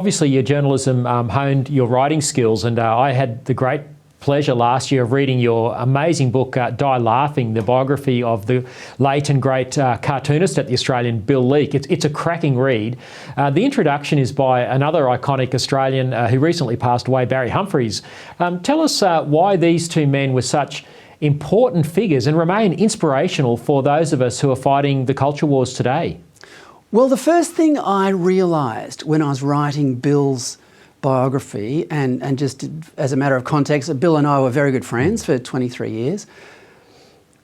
Obviously, your journalism honed your writing skills, and I had the great pleasure last year of reading your amazing book, Die Laughing, the biography of the late and great cartoonist at the Australian, Bill Leak. It's a cracking read. The introduction is by another iconic Australian who recently passed away, Barry Humphries. Tell us why these two men were such important figures and remain inspirational for those of us who are fighting the culture wars today. Well, the first thing I realised when I was writing Bill's biography, and just as a matter of context, Bill and I were very good friends for 23 years.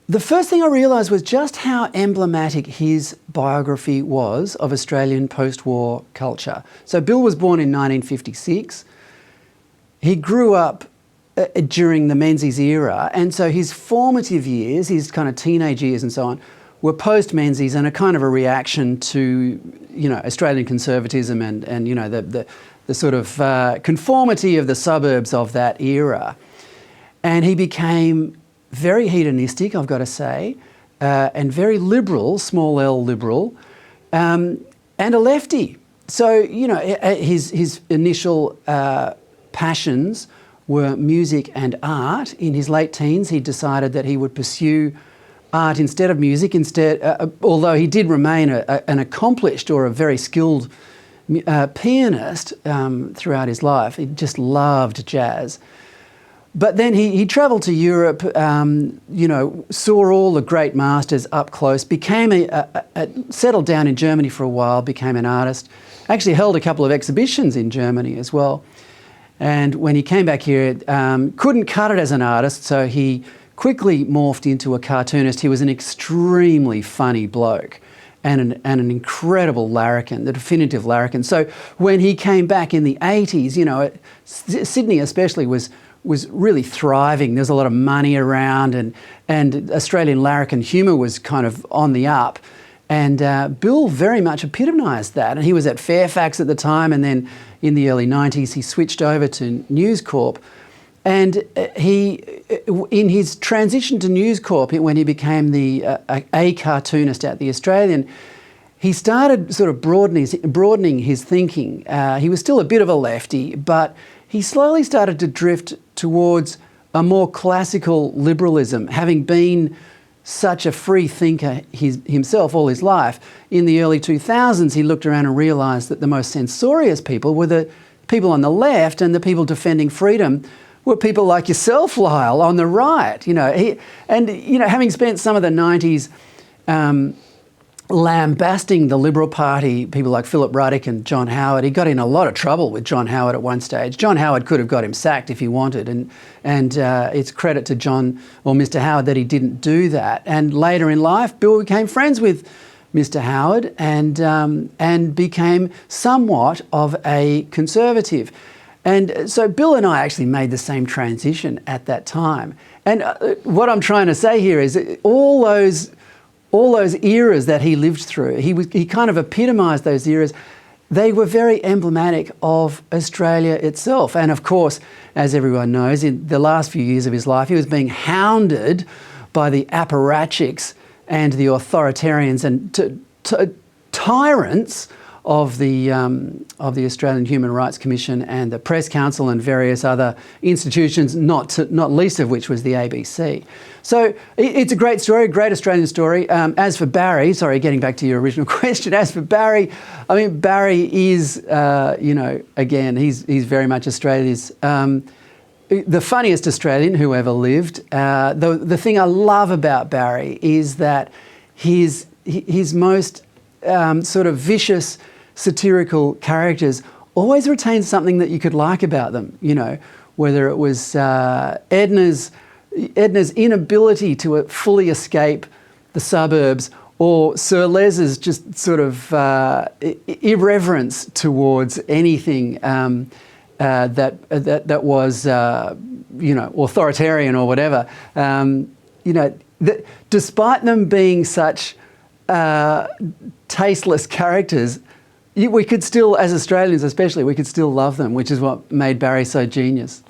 The first thing I realised was just how emblematic his biography was of Australian post-war culture. So Bill was born in 1956. He grew up during the Menzies era, and so his formative years, his kind of teenage years and so on, were post-Menzies and a kind of a reaction to, you know, Australian conservatism and you know, the sort of conformity of the suburbs of that era. And he became very hedonistic, I've got to say, and very liberal, small L liberal, and a lefty. So, you know, his initial passions were music and art. In his late teens, he decided that he would pursue art instead of music, although he did remain an accomplished or a very skilled pianist throughout his life. He just loved jazz. But then he travelled to Europe, you know, saw all the great masters up close, became settled down in Germany for a while, became an artist, actually held a couple of exhibitions in Germany as well. And when he came back here, couldn't cut it as an artist, so he quickly morphed into a cartoonist. He was an extremely funny bloke and an incredible larrikin, the definitive larrikin. So when he came back in the 80s, you know, Sydney especially was really thriving. There's a lot of money around, and Australian larrikin humour was kind of on the up. And Bill very much epitomised that. And he was at Fairfax at the time, and then in the early 90s he switched over to News Corp. And in his transition to News Corp, when he became a cartoonist at the Australian, he started sort of broadening his thinking. He was still a bit of a lefty, but he slowly started to drift towards a more classical liberalism, having been such a free thinker himself all his life. In the early 2000s, he looked around and realised that the most censorious people were the people on the left, and the people defending freedom were people like yourself, Lyle, on the right. You know, having spent some of the 90s lambasting the Liberal Party, people like Philip Ruddock and John Howard, he got in a lot of trouble with John Howard at one stage. John Howard could have got him sacked if he wanted, and it's credit to John or Mr. Howard that he didn't do that. And later in life, Bill became friends with Mr. Howard and became somewhat of a conservative. And so Bill and I actually made the same transition at that time. And what I'm trying to say here is that all those eras that he lived through, he kind of epitomised those eras. They were very emblematic of Australia itself. And of course, as everyone knows, in the last few years of his life, he was being hounded by the apparatchiks and the authoritarians and tyrants of the Australian Human Rights Commission and the Press Council and various other institutions, not least of which was the ABC. So it's a great story, a great Australian story. As for Barry, sorry, getting back to your original question, as for Barry, I mean, Barry is, you know, again, he's very much Australia's, the funniest Australian who ever lived. The thing I love about Barry is that his most sort of vicious, satirical characters always retained something that you could like about them, you know, whether it was Edna's inability to fully escape the suburbs, or Sir Les's just sort of irreverence towards anything that was, you know, authoritarian or whatever. You know, despite them being such tasteless characters, we could still, as Australians especially, we could still love them, which is what made Barry so genius.